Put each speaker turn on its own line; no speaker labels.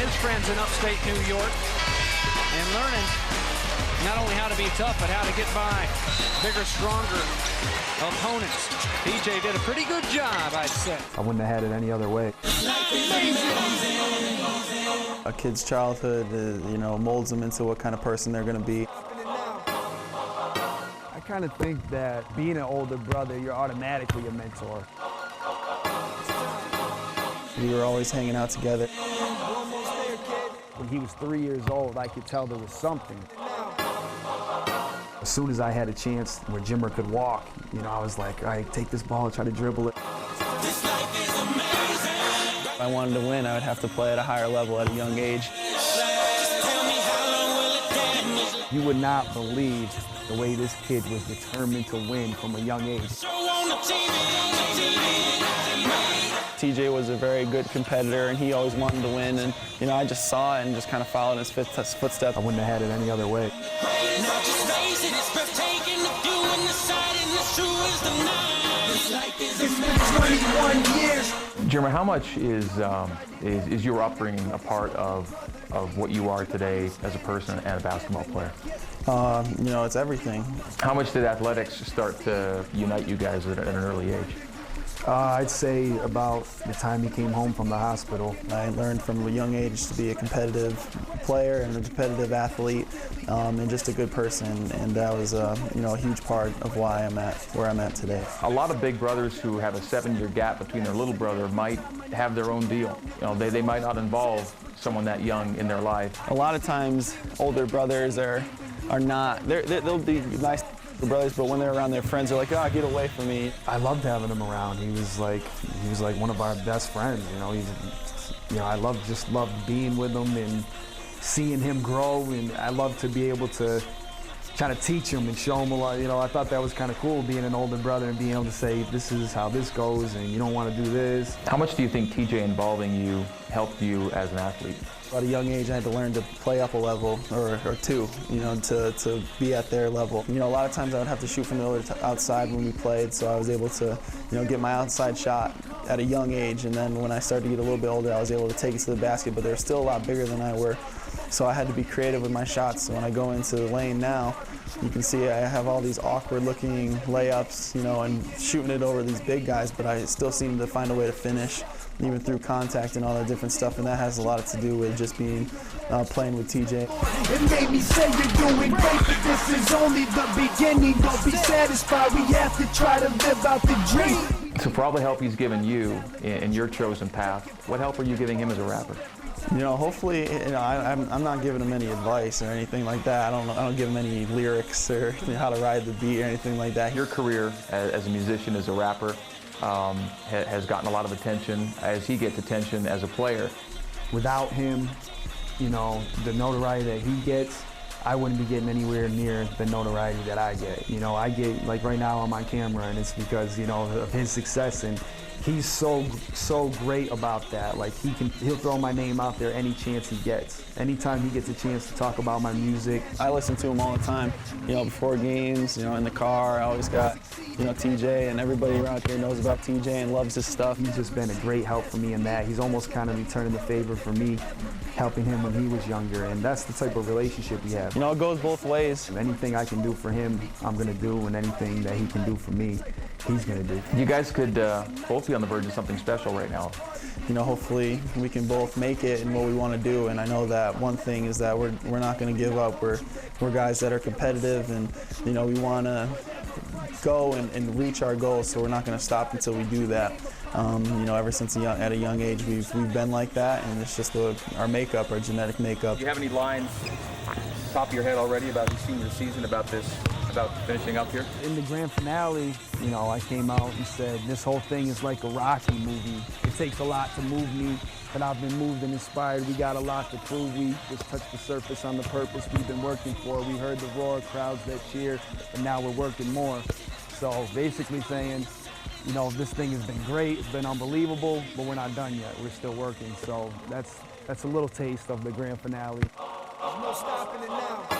his friends in upstate New York and learning not only how to be tough, but how to get by bigger, stronger opponents. TJ did a pretty good job, I'd say.
I wouldn't have had it any other way.
A kid's childhood, molds them into what kind of person they're going to be.
I kind of think that being an older brother, you're automatically a mentor.
We were always hanging out together.
When he was 3 years old, I could tell there was something. As soon as I had a chance where Jimmer could walk, I was like, all right, take this ball and try to dribble it.
If I wanted to win, I would have to play at a higher level at a young age.
You would not believe the way this kid was determined to win from a young age.
TJ was a very good competitor, and he always wanted to win, and I just saw it and just kind of followed in his footsteps.
I wouldn't have had it any other way.
It's been 21 years.
Jimmer, how much is your upbringing a part of what you are today as a person and a basketball player?
It's everything.
How much did athletics start to unite you guys at an early age?
I'd say about the time he came home from the hospital.
I learned from a young age to be a competitive player and a competitive athlete, and just a good person, and that was a huge part of why I'm at where I'm at today.
A lot of big brothers who have a 7-year gap between their little brother might have their own deal. They might not involve someone that young in their life.
A lot of times, older brothers are not. They'll be nice brothers, but when they're around their friends, they're like, "Oh, get away from me."
I loved having him around. He was like one of our best friends. I loved being with him and seeing him grow, and I loved to be able to kind of teach him and show him a lot. I thought that was kind of cool, being an older brother and being able to say, this is how this goes, and you don't want to do this.
How much do you think TJ involving you helped you as an athlete?
At a young age, I had to learn to play up a level or two, to be at their level. A lot of times I would have to shoot from the outside when we played, so I was able to, get my outside shot at a young age. And then when I started to get a little bit older, I was able to take it to the basket, but they were still a lot bigger than I were. So I had to be creative with my shots. So when I go into the lane now, you can see I have all these awkward-looking layups, and shooting it over these big guys, but I still seem to find a way to finish, even through contact and all that different stuff, and that has a lot to do with just being playing with TJ.
It made me say you're doing great, but this is only the beginning. Don't be satisfied, we have to try to live out the dream.
So for all the help he's given you in your chosen path, what help are you giving him as a rapper?
Hopefully, I'm not giving him any advice or anything like that. I don't give him any lyrics or how to ride the beat or anything like that.
Your career as a musician, as a rapper, has gotten a lot of attention as he gets attention as a player.
Without him, the notoriety that he gets, I wouldn't be getting anywhere near the notoriety that I get. I get, like right now I'm on camera, and it's because, of his success, and he's so great about that. Like he'll throw my name out there any chance he gets. Anytime he gets a chance to talk about my music.
I listen to him all the time, before games, in the car. I always got, TJ, and everybody around here knows about TJ and loves his stuff.
He's just been a great help for me in that. He's almost kind of returning the favor for me, helping him when he was younger, and that's the type of relationship we have.
It goes both ways.
Anything I can do for him, I'm gonna do, and anything that he can do for me, he's gonna do.
You guys could both be on the verge of something special right now.
Hopefully we can both make it in what we want to do, and I know that one thing is that we're not going to give up. We're guys that are competitive, and we want to go and reach our goals, so we're not going to stop until we do that. Ever since at a young age, we've been like that, and it's just our makeup, our genetic makeup.
Do you have any lines top of your head already about the senior season, about finishing up here?
In the grand finale, I came out and said, this whole thing is like a Rocky movie. It takes a lot to move me, but I've been moved and inspired. We got a lot to prove. We just touched the surface on the purpose we've been working for. We heard the roar, crowds that cheer, and now we're working more. So basically saying, this thing has been great, it's been unbelievable, but we're not done yet. We're still working. So that's a little taste of the grand finale.
There's no stopping it now.